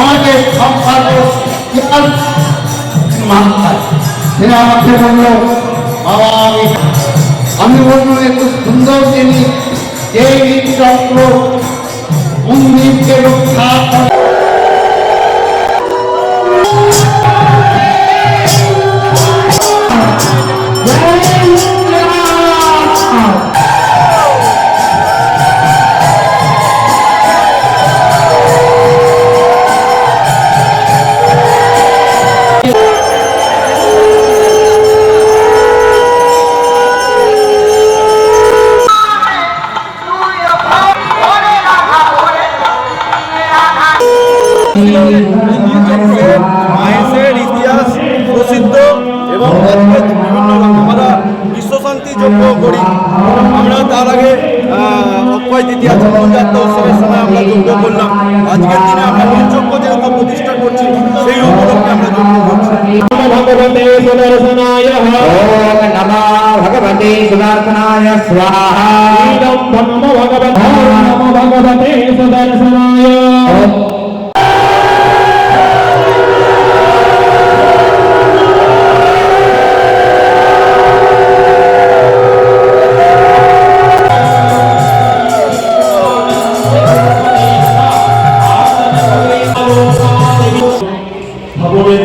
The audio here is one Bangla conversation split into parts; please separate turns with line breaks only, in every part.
আমাদের সম্পাদক সে আমাকে বলল, বাবা আমি বলল একটু সুন্দর জিনিস, এই চক্র মন্দিরকে রক্ষা করে।
মাহেশের ইতিহাস প্রসিদ্ধ এবং বিভিন্ন আমরা বিশ্বশান্তি যজ্ঞ করি। আমরা তার আগে অক্ষয় তৃতীয়া চন্দ্রযাত্রা উৎসবের সময় আমরা যজ্ঞ করলাম। আজকের দিনে আমরা নীলযজ্ঞ যেহেতু প্রতিষ্ঠা করছি, সেই উপলক্ষে আমরা যজ্ঞ করছি।
ভগবতে সুদর্শনায় ভগবতে সুদর্শনায় স্বাহা। নমো ভগবতে সুদর্শনায়।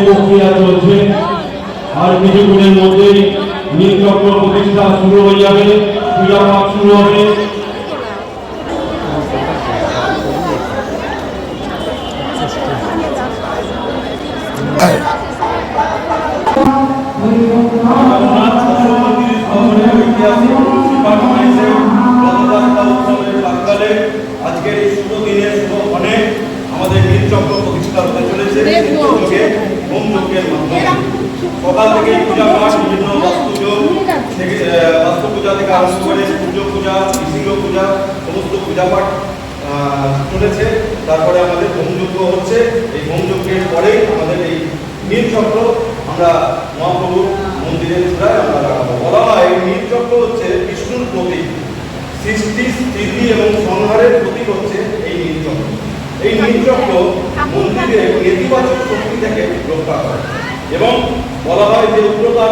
প্রক্রিয়া চলছে, আর কিছুদিনের মধ্যেই নীলচক্র প্রতিষ্ঠা শুরু হয়ে যাবে, পূজা পাঠ শুরু হবে।
আজকের এই শুভ দিনের শুভক্ষণে আমাদের নীলচক্র প্রতিষ্ঠা হতে চলেছে হোম যজ্ঞের মাধ্যমে। সকাল থেকে পূজা পাঠ, বিভিন্ন বাস্তু পূজা থেকে আরম্ভ করে সূর্য পূজা, নৃসিংহ পূজা, সমস্ত পূজা পাঠ চলেছে। তারপরে আমাদের হোম যজ্ঞ হচ্ছে। এই হোম যজ্ঞের পরেই আমাদের এই নীলচক্র আমরা মহাপ্রভুর মন্দিরের চূড়ায় আমরা লাগাবো। বলা হয় এই নীলচক্র হচ্ছে বিষ্ণুর প্রতীক, সৃষ্টি, স্থিতি এবং সংহারের প্রতীক হচ্ছে এই নীলচক্র। এই নীলচক্র মন্দিরের নেতিবাচক শক্তি থেকে রক্ষা করে এবং বলা হয় যে উগ্রতা